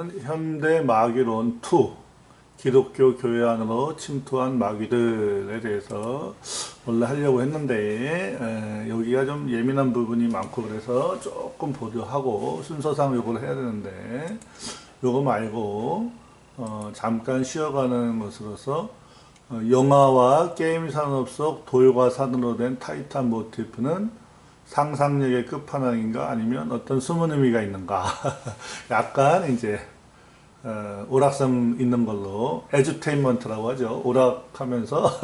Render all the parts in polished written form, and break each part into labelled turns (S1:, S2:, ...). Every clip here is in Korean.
S1: 오늘은 현대 마귀론 2, 기독교 교회 안으로 침투한 마귀들에 대해서 원래 하려고 했는데 여기가 좀 예민한 부분이 많고 그래서 조금 보류하고 순서상 요걸 해야 되는데 요거 말고 잠깐 쉬어가는 것으로서 영화와 게임 산업 속 돌과 산으로 된 타이탄 모티프는 상상력의 끝판왕인가 아니면 어떤 숨은 의미가 있는가 약간 이제 오락성 있는 걸로 에듀테인먼트라고 하죠. 오락하면서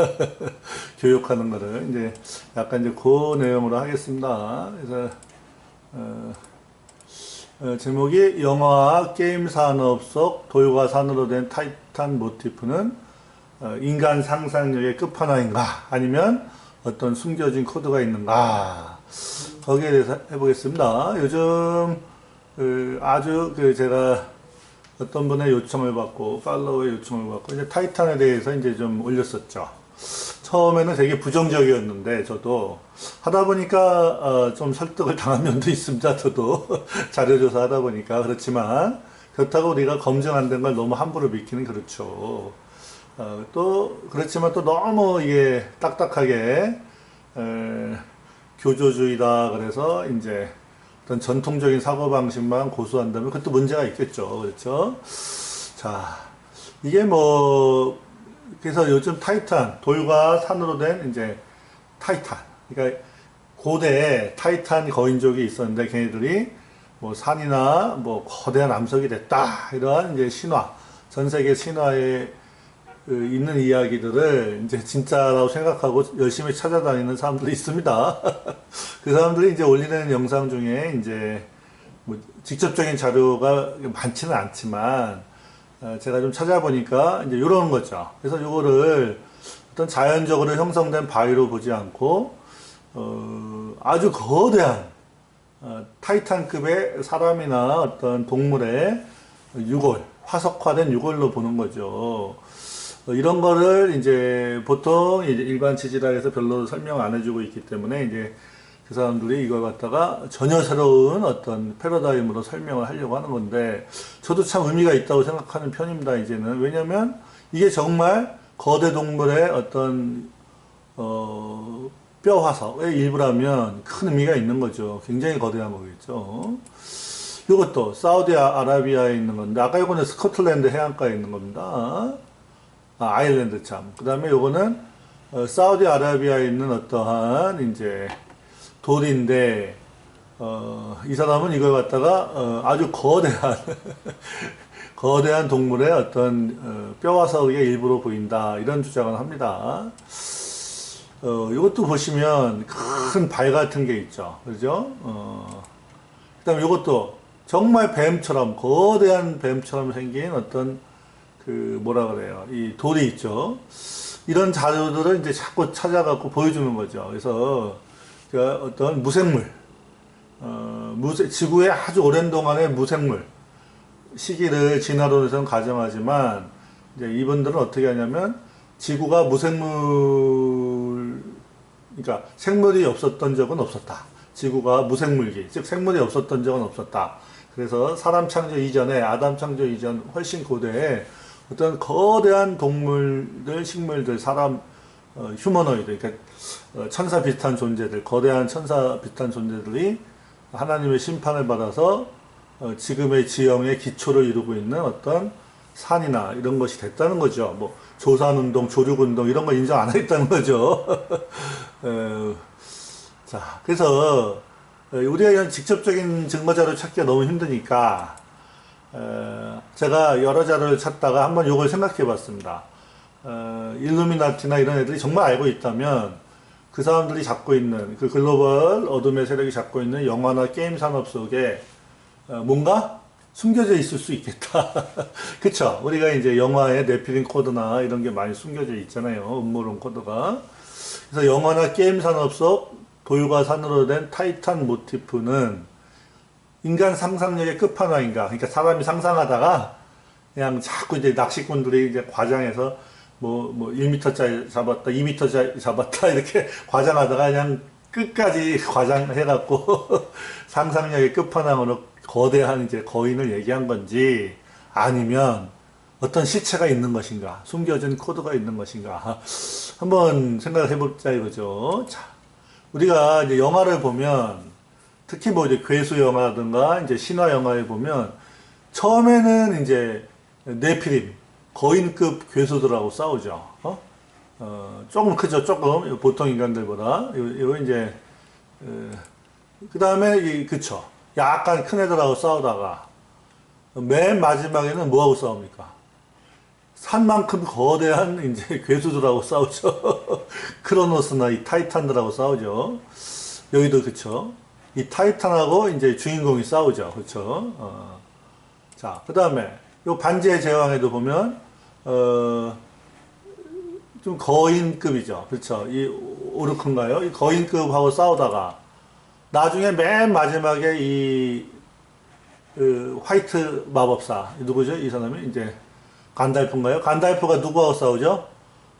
S1: 교육하는 거를 이제 약간 이제 그 내용으로 하겠습니다. 그래서 제목이 영화와 게임 산업 속 돌과 산으로 된 타이탄 모티프는 인간 상상력의 끝판왕인가 아니면 어떤 숨겨진 코드가 있는가 거기에 대해서 해보겠습니다. 요즘 아주 제가 어떤 분의 요청을 받고 팔로우의 요청을 받고 이제 타이탄에 대해서 이제 좀 올렸었죠. 처음에는 되게 부정적이었는데 저도 하다 보니까 좀 설득을 당한 면도 있습니다. 저도 자료조사 하다 보니까 그렇지만 그렇다고 우리가 검증 안 된 걸 너무 함부로 믿기는 그렇죠. 또 그렇지만 또 너무 이게 딱딱하게 교조주의다 그래서 이제 어떤 전통적인 사고방식만 고수한다면 그것도 문제가 있겠죠. 그렇죠? 자, 이게 뭐, 그래서 요즘 타이탄, 돌과 산으로 된 이제 타이탄. 그러니까 고대 타이탄 거인족이 있었는데 걔네들이 뭐 산이나 뭐 거대한 암석이 됐다. 이러한 이제 신화, 전 세계 신화에 있는 이야기들을 이제 진짜라고 생각하고 열심히 찾아다니는 사람들이 있습니다. 그 사람들이 이제 올리는 영상 중에 이제 뭐 직접적인 자료가 많지는 않지만 제가 좀 찾아보니까 이제 이런 거죠. 그래서 이거를 어떤 자연적으로 형성된 바위로 보지 않고 아주 거대한 타이탄급의 사람이나 어떤 동물의 유골, 화석화된 유골로 보는 거죠. 이런 거를 이제 보통 이제 일반 지질학에서 별로 설명 안 해주고 있기 때문에 이제 그 사람들이 이걸 갖다가 전혀 새로운 어떤 패러다임으로 설명을 하려고 하는 건데 저도 참 의미가 있다고 생각하는 편입니다, 이제는. 왜냐면 이게 정말 거대 동물의 어떤 뼈 화석의 일부라면 큰 의미가 있는 거죠. 굉장히 거대한 거겠죠. 이것도 사우디아라비아에 있는 건데 아까 이거는 스코틀랜드 해안가에 있는 겁니다. 아일랜드 참. 그 다음에 요거는 사우디아라비아에 있는 어떠한 이제 돌인데 이 사람은 이걸 갖다가 아주 거대한 거대한 동물의 어떤 뼈화석의 일부로 보인다 이런 주장을 합니다. 이것도 보시면 큰 발 같은 게 있죠, 그죠? 그다음에 이것도 정말 뱀처럼 거대한 뱀처럼 생긴 어떤 뭐라 그래요. 이 돌이 있죠. 이런 자료들을 이제 자꾸 찾아갖고 보여주는 거죠. 그래서 어떤 무생물, 지구의 아주 오랜 동안의 무생물 시기를 진화론에서는 가정하지만 이제 이분들은 어떻게 하냐면 지구가 무생물, 그러니까 생물이 없었던 적은 없었다. 지구가 무생물기, 즉 생물이 없었던 적은 없었다. 그래서 사람 창조 이전에 아담 창조 이전 훨씬 고대에 어떤 거대한 동물들, 식물들, 사람, 휴머노이드, 그러니까 천사 비슷한 존재들, 거대한 천사 비슷한 존재들이 하나님의 심판을 받아서 지금의 지형의 기초를 이루고 있는 어떤 산이나 이런 것이 됐다는 거죠. 뭐 조산운동, 조륙운동 이런 거 인정 안 하겠다는 거죠. 자, 그래서 우리가 이런 직접적인 증거자료 찾기가 너무 힘드니까 제가 여러 자료를 찾다가 한번 이걸 생각해 봤습니다. 일루미나티나 이런 애들이 정말 알고 있다면 그 사람들이 잡고 있는 그 글로벌 어둠의 세력이 잡고 있는 영화나 게임 산업 속에 뭔가 숨겨져 있을 수 있겠다. 그쵸? 우리가 이제 영화에 네피림 코드나 이런 게 많이 숨겨져 있잖아요. 음모론 코드가. 그래서 영화나 게임 산업 속 돌과 산으로 된 타이탄 모티프는 인간 상상력의 끝판왕인가? 그러니까 사람이 상상하다가 그냥 자꾸 이제 낚시꾼들이 이제 과장해서 뭐 1m짜리 잡았다, 2m짜리 잡았다 이렇게 과장하다가 그냥 끝까지 과장해갖고 상상력의 끝판왕으로 거대한 이제 거인을 얘기한 건지 아니면 어떤 실체가 있는 것인가, 숨겨진 코드가 있는 것인가, 한번 생각을 해보자 이거죠. 자, 우리가 이제 영화를 보면, 특히 뭐 이제 괴수 영화라든가 이제 신화 영화에 보면, 처음에는 이제 네피림, 거인급 괴수들하고 싸우죠. 조금 크죠, 조금. 보통 인간들보다. 이거 이제, 그 다음에, 그쵸. 약간 큰 애들하고 싸우다가, 맨 마지막에는 뭐하고 싸웁니까? 산만큼 거대한 이제 괴수들하고 싸우죠. 크로노스나 이 타이탄들하고 싸우죠. 여기도 그쵸. 이 타이탄하고 이제 주인공이 싸우죠. 그쵸. 자, 그 다음에, 요 반지의 제왕에도 보면, 좀 거인급이죠. 그렇죠. 이 오르크인가요? 이 거인급하고 싸우다가 나중에 맨 마지막에 그 화이트 마법사 누구죠? 이 사람이 이제 간달프인가요? 간달프가 누구하고 싸우죠?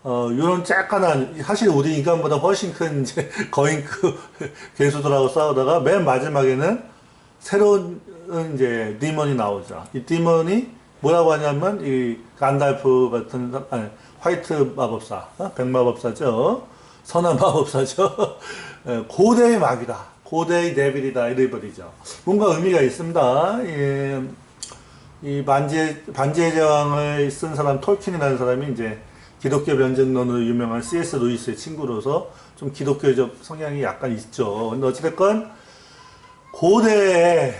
S1: 요런 쬐깐한 사실 우리 인간보다 훨씬 큰 이제 거인급 괴수들하고 싸우다가 맨 마지막에는 새로운 이제 디몬이 나오죠. 이 디몬이 뭐라고 하냐면 이 간달프 같은 아니, 화이트 마법사, 백마법사죠. 선한 마법사죠. 고대의 마귀다. 고대의 데빌이다. 이래버리죠. 뭔가 의미가 있습니다. 이 반지의 제왕을 쓴 사람 톨킨이라는 사람이 이제 기독교 변증론으로 유명한 C.S. 루이스의 친구로서 좀 기독교적 성향이 약간 있죠. 근데 어찌됐건 고대의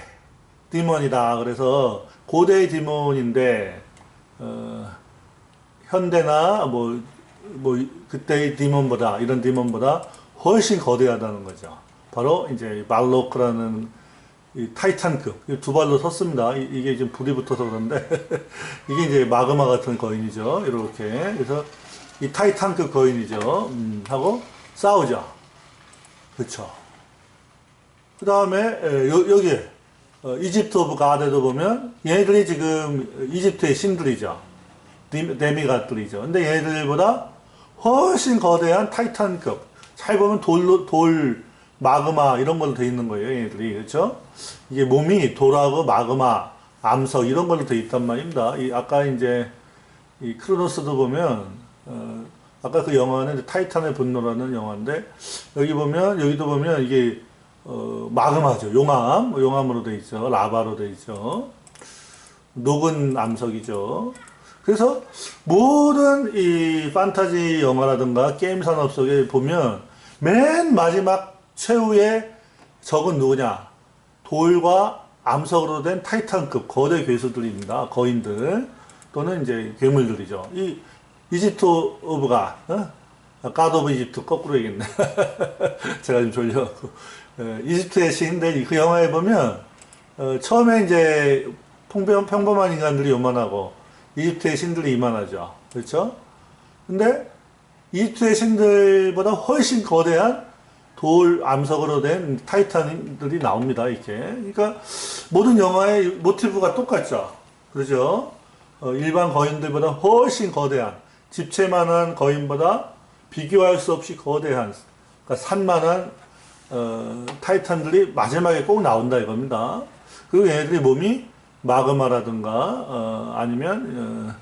S1: 디몬이다. 그래서 고대의 디몬인데 현대나 뭐 그때의 디몬보다 이런 디몬보다 훨씬 거대하다는 거죠. 바로 이제 말로크라는 이 타이탄급 두 발로 섰습니다. 이게 지금 불이 붙어서 그런데 이게 이제 마그마 같은 거인이죠. 이렇게 그래서 이 타이탄급 거인이죠. 하고 싸우죠. 그렇죠. 그 다음에 여기 이집트 오브 가드에도 보면 얘네들이 지금 이집트의 신들이죠. 데미갓들이죠. 근데 얘네들보다 훨씬 거대한 타이탄급. 잘 보면 돌, 마그마 이런 걸로 돼 있는 거예요. 얘네들이. 그렇죠? 이게 몸이 돌하고 마그마, 암석 이런 걸로 돼 있단 말입니다. 아까 이제 이 크로노스도 보면 아까 그 영화는 타이탄의 분노라는 영화인데 여기도 보면 이게 마그마죠. 용암으로 돼 있죠. 라바로 돼 있죠. 녹은 암석이죠. 그래서 모든 이 판타지 영화라든가 게임 산업 속에 보면 맨 마지막 최후의 적은 누구냐? 돌과 암석으로 된 타이탄급 거대 괴수들입니다. 거인들 또는 이제 괴물들이죠. 이 이집트 오브 갓, 갓 오브 이집트 거꾸로 얘기했네. 제가 좀 졸려갖고 이집트의 신인데 그 영화에 보면 처음에 이제 평범한 인간들이 요만하고 이집트의 신들이 이만하죠. 그렇죠? 근데 이집트의 신들보다 훨씬 거대한 돌 암석으로 된 타이탄들이 나옵니다. 이렇게. 그러니까 모든 영화의 모티브가 똑같죠. 그렇죠? 일반 거인들보다 훨씬 거대한 집채만한 거인보다 비교할 수 없이 거대한 그러니까 산만한 타이탄들이 마지막에 꼭 나온다 이겁니다. 그리고 얘네들이 몸이 마그마라든가 아니면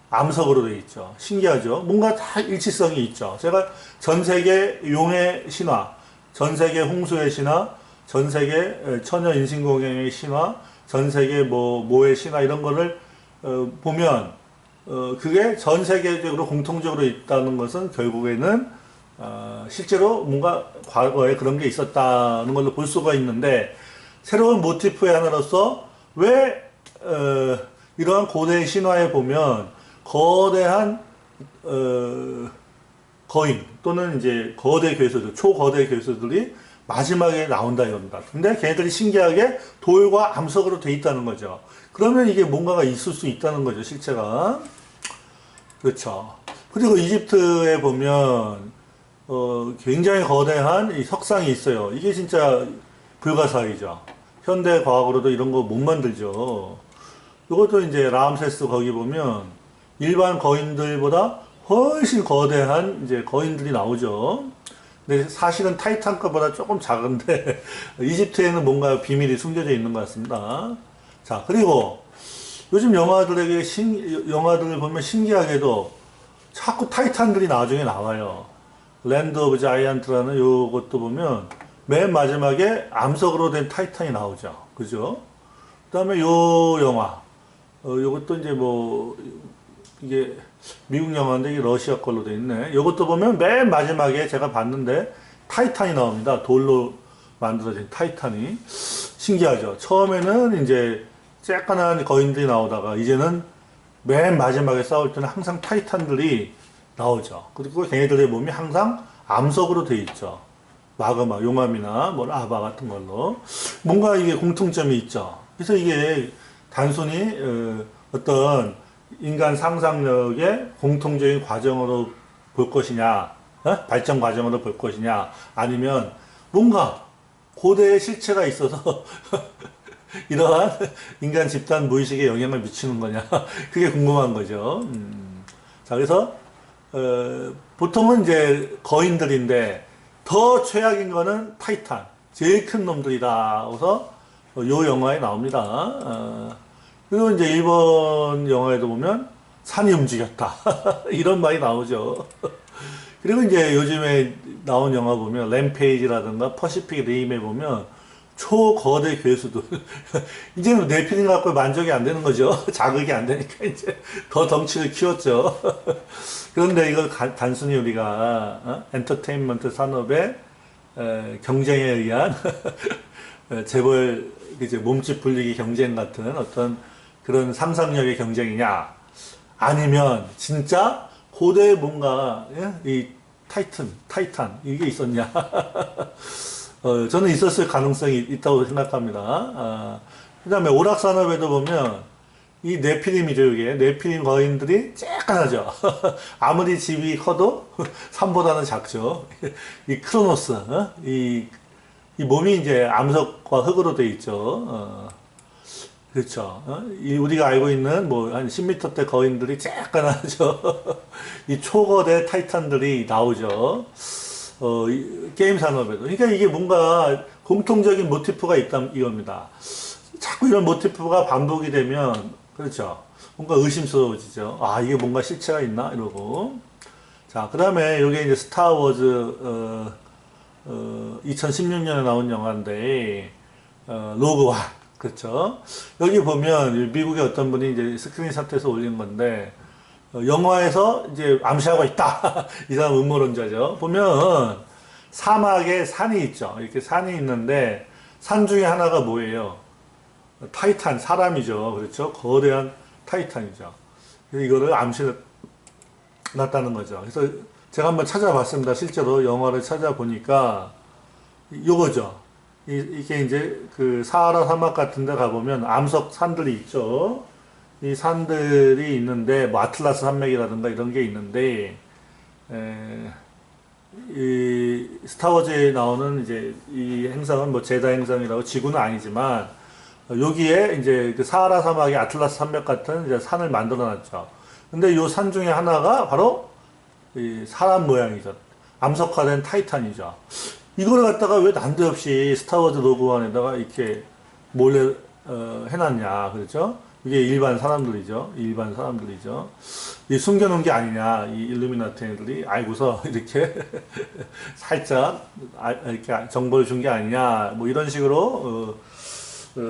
S1: 암석으로 되어 있죠. 신기하죠. 뭔가 다 일치성이 있죠. 제가 전 세계 용의 신화, 전 세계 홍수의 신화, 전 세계 처녀 인신공양의 신화, 전 세계 모의 신화 이런 거를 보면 그게 전 세계적으로 공통적으로 있다는 것은 결국에는 실제로 뭔가 과거에 그런 게 있었다는 걸로 볼 수가 있는데 새로운 모티프의 하나로서 왜 이러한 고대 신화에 보면 거대한 거인 또는 이제 거대 괴수들, 초거대 괴수들이 마지막에 나온다 이겁니다. 근데 걔네들이 신기하게 돌과 암석으로 돼 있다는 거죠. 그러면 이게 뭔가가 있을 수 있다는 거죠, 실체가. 그렇죠. 그리고 이집트에 보면 굉장히 거대한 이 석상이 있어요. 이게 진짜 불가사의죠. 현대 과학으로도 이런 거 못 만들죠. 이것도 이제 라암세스 거기 보면 일반 거인들보다 훨씬 거대한 이제 거인들이 나오죠. 근데 사실은 타이탄급보다 조금 작은데 이집트에는 뭔가 비밀이 숨겨져 있는 것 같습니다. 자, 그리고 요즘 영화들을 보면 신기하게도 자꾸 타이탄들이 나중에 나와요. 랜드 오브 자이언트라는 요것도 보면 맨 마지막에 암석으로 된 타이탄이 나오죠. 그죠? 그 다음에 요 영화, 요것도 이제 뭐, 이게 미국 영화인데 이게 러시아 걸로 돼 있네. 요것도 보면 맨 마지막에 제가 봤는데 타이탄이 나옵니다. 돌로 만들어진 타이탄이. 신기하죠? 처음에는 이제 쬐깐한 거인들이 나오다가 이제는 맨 마지막에 싸울 때는 항상 타이탄들이 나오죠. 그리고 걔네들의 몸이 항상 암석으로 돼 있죠. 마그마, 용암이나 뭐 라바 같은 걸로. 뭔가 이게 공통점이 있죠. 그래서 이게 단순히 어떤 인간 상상력의 공통적인 과정으로 볼 것이냐, 발전 과정으로 볼 것이냐, 아니면 뭔가 고대의 실체가 있어서 이러한 인간 집단 무의식에 영향을 미치는 거냐, 그게 궁금한 거죠. 자, 그래서 보통은 이제 거인들인데 더 최악인 거는 타이탄, 제일 큰 놈들이다. 그래서 요 영화에 나옵니다. 그리고 이제 일본 영화에도 보면 산이 움직였다. 이런 말이 나오죠. 그리고 이제 요즘에 나온 영화 보면 램페이지라든가 퍼시픽 림에 보면 초거대 괴수들. 이제는 네피림 갖고 만족이 안 되는 거죠. 자극이 안 되니까 이제 더 덩치를 키웠죠. 그런데 이걸 단순히 우리가 엔터테인먼트 산업의 경쟁에 의한 재벌 이제 몸집 불리기 경쟁 같은 어떤 그런 상상력의 경쟁이냐, 아니면 진짜 고대에 뭔가 이 타이탄 이게 있었냐. 저는 있었을 가능성이 있다고 생각합니다. 그 다음에 오락산업에도 보면 이 네피림이죠. 이게 네피림 거인들이 쬐깐하죠. 아무리 집이 커도 산보다는 작죠. 이 크로노스, 이 몸이 이제 암석과 흙으로 돼 있죠. 그렇죠. 우리가 알고 있는 뭐 한 10m대 거인들이 쬐깐하죠. 이 초거대 타이탄들이 나오죠. 게임 산업에도. 그러니까 이게 뭔가 공통적인 모티프가 있다 이겁니다. 자꾸 이런 모티프가 반복이 되면, 그렇죠, 뭔가 의심스러워지죠. 아, 이게 뭔가 실체가 있나 이러고. 자, 그 다음에 이게 이제 스타워즈 2016년에 나온 영화인데 로그완. 그렇죠. 여기 보면 미국의 어떤 분이 이제 스크린샷에서 올린 건데 영화에서 이제 암시하고 있다. 이 사람 음모론자죠. 보면 사막에 산이 있죠. 이렇게 산이 있는데 산 중에 하나가 뭐예요? 타이탄, 사람이죠. 그렇죠. 거대한 타이탄이죠. 그래서 이거를 암시했다는 거죠. 그래서 제가 한번 찾아봤습니다. 실제로 영화를 찾아보니까 요거죠. 이게 이제 그 사하라 사막 같은 데 가보면 암석 산들이 있죠. 이 산들이 있는데 뭐 아틀라스 산맥이라든가 이런 게 있는데 이 스타워즈에 나오는 이제 이 행성은 뭐 제다 행성이라고, 지구는 아니지만 여기에 이제 그 사하라 사막의 아틀라스 산맥 같은 이제 산을 만들어 놨죠. 근데 요 산 중에 하나가 바로 이 사람 모양이죠. 암석화된 타이탄이죠. 이걸 갖다가 왜 난데없이 스타워즈 로그원에다가 이렇게 몰래 해놨냐, 그렇죠? 이게 일반 사람들이죠. 이 숨겨놓은 게 아니냐, 이 일루미나티 애들이 알고서 이렇게 살짝 이렇게 정보를 준 게 아니냐, 뭐 이런 식으로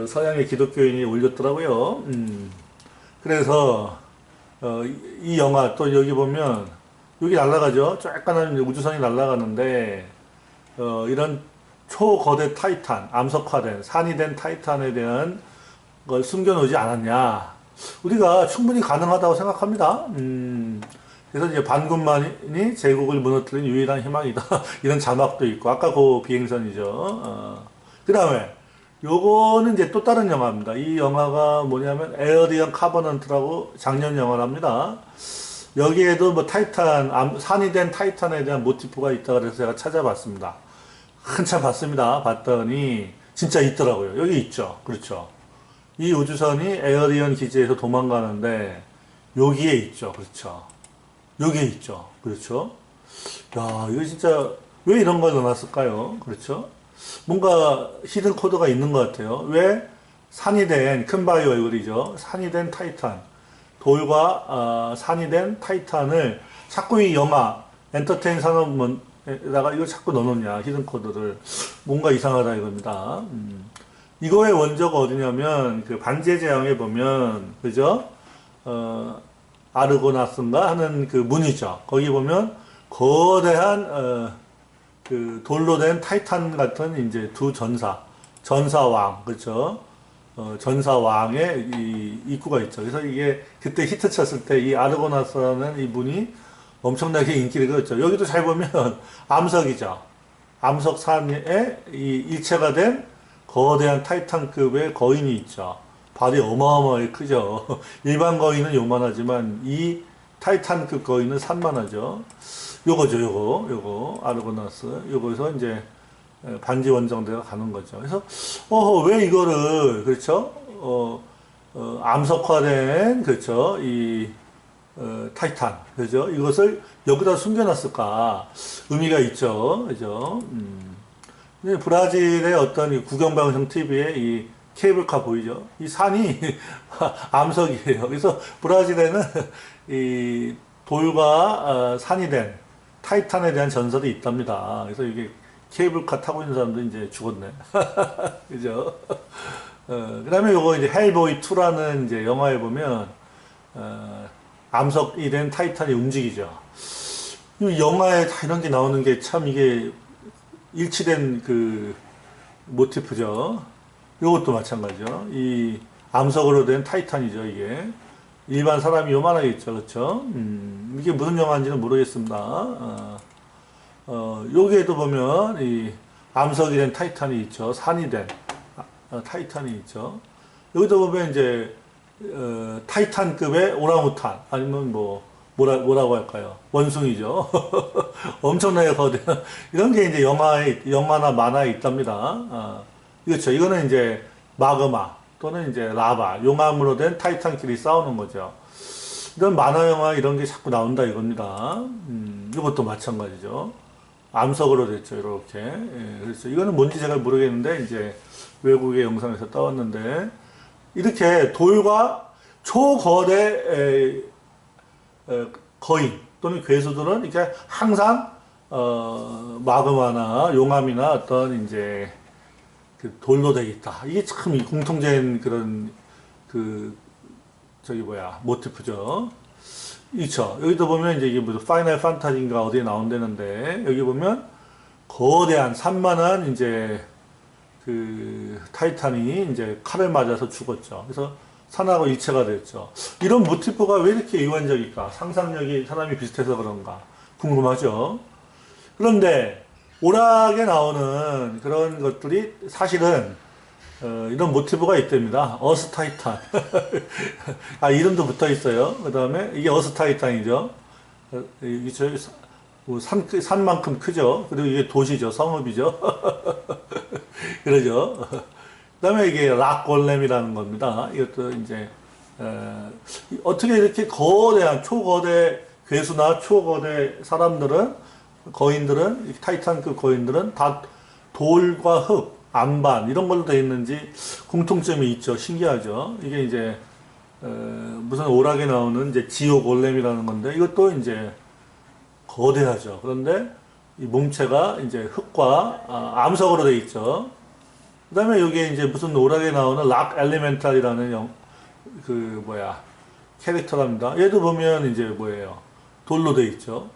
S1: 서양의 기독교인이 올렸더라고요. 그래서 이 영화 또 여기 보면 여기 날아가죠. 쬐깐한 우주선이 날아가는데 이런 초거대 타이탄, 암석화된 산이 된 타이탄에 대한 걸 숨겨놓지 않았냐. 우리가 충분히 가능하다고 생각합니다. 그래서 이제 반군만이 제국을 무너뜨린 유일한 희망이다. 이런 자막도 있고, 아까 그 비행선이죠. 그 다음에 요거는 이제 또 다른 영화입니다. 이 영화가 뭐냐면 에어리언 카버넌트라고 작년 영화랍니다. 여기에도 뭐 타이탄, 산이 된 타이탄에 대한 모티프가 있다 그래서 제가 찾아봤습니다. 한참 봤습니다. 봤더니 진짜 있더라고요. 여기 있죠. 그렇죠. 이 우주선이 에어리언 기지에서 도망가는데 여기에 있죠. 그렇죠. 여기에 있죠. 그렇죠. 야, 이거 진짜 왜 이런 걸 넣어놨을까요? 그렇죠. 뭔가 히든 코드가 있는 것 같아요. 왜 산이 된 큰 바위 얼굴이죠. 산이 된 타이탄. 돌과 산이 된 타이탄을 자꾸 이 영화 엔터테인 산업문에다가 이걸 자꾸 넣어놓냐 히든 코드를 뭔가 이상하다 이겁니다. 이거의 원조가 어디냐면 그 반지의 제왕에 보면 그죠? 아르고나스인가 하는 그 문이죠. 거기 보면 거대한 그 돌로 된 타이탄 같은 이제 두 전사왕 그렇죠? 전사왕의 이 입구가 있죠. 그래서 이게 그때 히트 쳤을 때 이 아르고나스라는 이 문이 엄청나게 인기를 끌었죠. 여기도 잘 보면 암석이죠. 암석산에 이 일체가 된 거대한 타이탄급의 거인이 있죠. 발이 어마어마하게 크죠. 일반 거인은 요만하지만 이 타이탄급 거인은 산만하죠. 요거죠, 요거 아르고나스. 요거에서 이제 반지 원정대가 가는 거죠. 그래서 왜 이거를 그렇죠? 암석화된 그렇죠? 이 타이탄 그죠? 이것을 여기다 숨겨놨을까? 의미가 있죠, 그죠? 브라질의 어떤 이 구경방송 TV에 이 케이블카 보이죠? 이 산이 암석이에요. 그래서 브라질에는 이 돌과 산이 된 타이탄에 대한 전설이 있답니다. 그래서 이게 케이블카 타고 있는 사람도 이제 죽었네. 그죠? 그 다음에 요거 이제 헬보이 2라는 이제 영화에 보면, 암석이 된 타이탄이 움직이죠. 이 영화에 다 이런 게 나오는 게 참 이게 일치된 그 모티프죠. 요것도 마찬가지죠. 이 암석으로 된 타이탄이죠, 이게. 일반 사람이 요만하겠죠, 그렇죠? 이게 무슨 영화인지는 모르겠습니다. 여기에도 보면 이 암석이 된 타이탄이 있죠. 산이 된 타이탄이 있죠. 여기도 보면 이제 타이탄급의 오랑우탄 아니면 뭐라고 할까요? 원숭이죠. 엄청나게 거대한 이런 게 이제 영화나 만화에 있답니다. 그렇죠. 이거는 이제 마그마 또는 이제 라바 용암으로 된 타이탄끼리 싸우는 거죠. 이런 만화 영화 이런 게 자꾸 나온다 이겁니다. 이것도 마찬가지죠. 암석으로 됐죠, 이렇게. 예, 그래서 이거는 뭔지 제가 모르겠는데 이제 외국의 영상에서 따왔는데 이렇게 돌과 초거대 거인 또는 괴수들은 이렇게 항상 마그마나 용암이나 어떤 이제 그 돌로 되어 있다. 이게 참 공통된 그런 모티프죠. 그렇죠. 여기도 보면 이제 이게 무슨 파이널 판타지인가 어디에 나온다는데 여기 보면 거대한 산만한 이제 그 타이탄이 이제 칼을 맞아서 죽었죠. 그래서 산하고 일체가 됐죠. 이런 모티프가 왜 이렇게 이관적일까? 상상력이 사람이 비슷해서 그런가? 궁금하죠. 그런데 오락에 나오는 그런 것들이 사실은 이런 모티브가 있답니다. 어스 타이탄. 이름도 붙어 있어요. 그 다음에 이게 어스 타이탄이죠. 산만큼 크죠. 그리고 이게 도시죠. 성읍이죠. 그러죠. 그 다음에 이게 락 골렘이라는 겁니다. 이것도 이제, 어떻게 이렇게 거대한 초거대 괴수나 초거대 사람들은, 거인들은, 타이탄급 거인들은 다 돌과 흙, 안반, 이런 걸로 되어 있는지 공통점이 있죠. 신기하죠. 이게 이제, 무슨 오락에 나오는 이제 지오 골렘이라는 건데, 이것도 이제 거대하죠. 그런데 이 몸체가 이제 흙과 암석으로 되어 있죠. 그 다음에 여기에 이제 무슨 오락에 나오는 락 엘리멘탈이라는 캐릭터랍니다. 얘도 보면 이제 돌로 되어 있죠.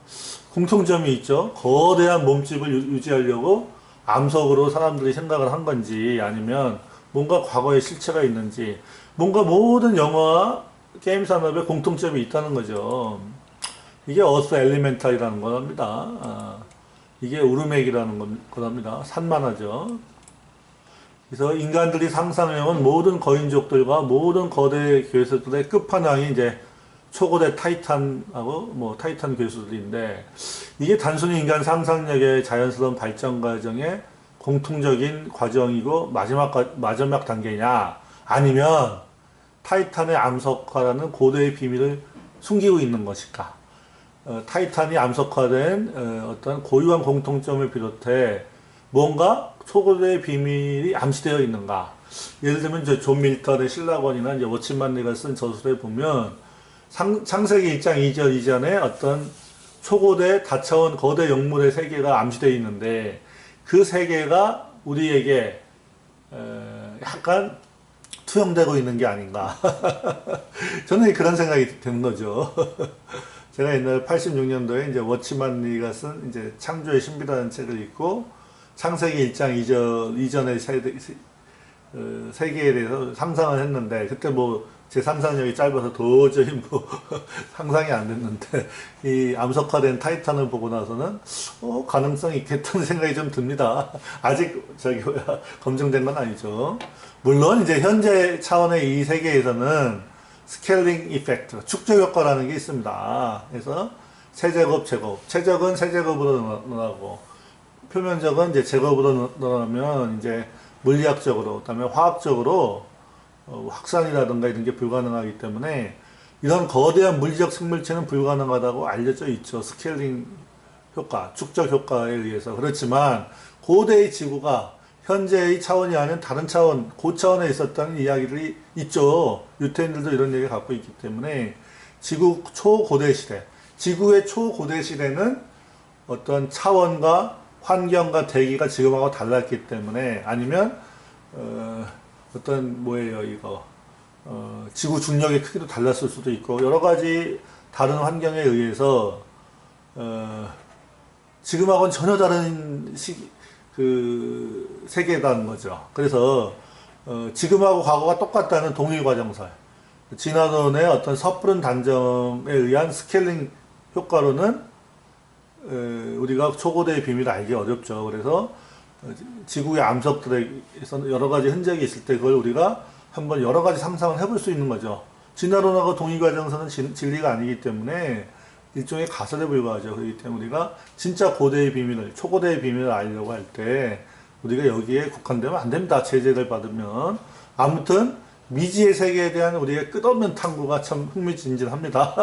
S1: 공통점이 있죠. 거대한 몸집을 유지하려고 암석으로 사람들이 생각을 한 건지 아니면 뭔가 과거의 실체가 있는지 뭔가 모든 영화와 게임 산업에 공통점이 있다는 거죠. 이게 어스 엘리멘탈이라는 겁니다. 이게 우르맥이라는 겁니다. 산만하죠. 그래서 인간들이 상상해온 모든 거인족들과 모든 거대 괴수들의 끝판왕이 이제 초고대 타이탄하고 타이탄 괴수들인데 이게 단순히 인간 상상력의 자연스러운 발전 과정의 공통적인 과정이고 마지막 단계냐 아니면 타이탄의 암석화라는 고대의 비밀을 숨기고 있는 것일까? 타이탄이 암석화된 어떤 고유한 공통점을 비롯해 뭔가 초고대의 비밀이 암시되어 있는가? 예를 들면 이제 존 밀턴의 신라권이나 이제 워치만 리가 쓴 저술에 보면 창세기 1장 2절 이전에 어떤 초고대 다차원 거대 영물의 세계가 암시되어 있는데 그 세계가 우리에게 약간 투영되고 있는 게 아닌가. 저는 그런 생각이 드는 거죠. 제가 옛날 86년도에 이제 워치만 리가 쓴 이제 창조의 신비라는 책을 읽고 창세기 1장 2절 이전의 세계에 대해서 상상을 했는데 그때 뭐 제 상상력이 짧아서 도저히 뭐 상상이 안 됐는데 이 암석화된 타이탄을 보고 나서는 가능성이 있겠다는 생각이 좀 듭니다. 아직 검증된 건 아니죠. 물론 이제 현재 차원의 이 세계에서는 스케일링 이펙트, 축적 효과라는 게 있습니다. 그래서 세제곱, 제곱, 최적은 세제곱으로 늘어나고 표면적은 이제 제곱으로 늘어나면 이제 물리학적으로, 그다음에 화학적으로 확산이라든가 이런 게 불가능하기 때문에 이런 거대한 물리적 생물체는 불가능하다고 알려져 있죠. 스케일링 효과, 축적 효과에 의해서. 그렇지만 고대의 지구가 현재의 차원이 아닌 다른 차원, 고차원에 있었다는 이야기들이 있죠. 유태인들도 이런 얘기를 갖고 있기 때문에 지구 초고대 시대, 지구의 초고대 시대는 어떤 차원과 환경과 대기가 지금하고 달랐기 때문에 아니면 어떤 뭐예요 이거 지구 중력의 크기도 달랐을 수도 있고 여러 가지 다른 환경에 의해서 지금하고는 전혀 다른 그 세계라는 거죠. 그래서 지금하고 과거가 똑같다는 동일과정설, 진화론의 어떤 섣부른 단정에 의한 스케일링 효과로는 우리가 초고대의 비밀을 알기 어렵죠. 그래서 지구의 암석들에서 여러 가지 흔적이 있을 때 그걸 우리가 한번 여러 가지 상상을 해볼 수 있는 거죠. 진화론하고 동일과정설은 진리가 아니기 때문에 일종의 가설에 불과하죠. 그렇기 때문에 우리가 진짜 고대의 비밀을, 초고대의 비밀을 알려고 할 때 우리가 여기에 국한되면 안 됩니다. 제재를 받으면. 아무튼 미지의 세계에 대한 우리의 끝없는 탐구가 참 흥미진진합니다.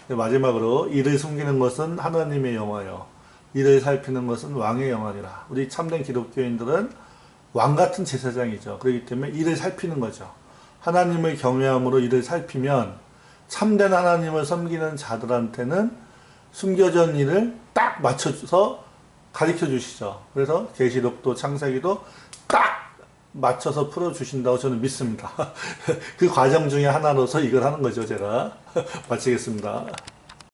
S1: 마지막으로 이를 숨기는 것은 하나님의 영화요. 이를 살피는 것은 왕의 영안이라. 우리 참된 기독교인들은 왕 같은 제사장이죠. 그렇기 때문에 이를 살피는 거죠. 하나님을 경외함으로 이를 살피면 참된 하나님을 섬기는 자들한테는 숨겨져 있는 일을 딱 맞춰서 가르쳐 주시죠. 그래서 계시록도 창세기도 딱 맞춰서 풀어주신다고 저는 믿습니다. 그 과정 중에 하나로서 이걸 하는 거죠. 제가 마치겠습니다.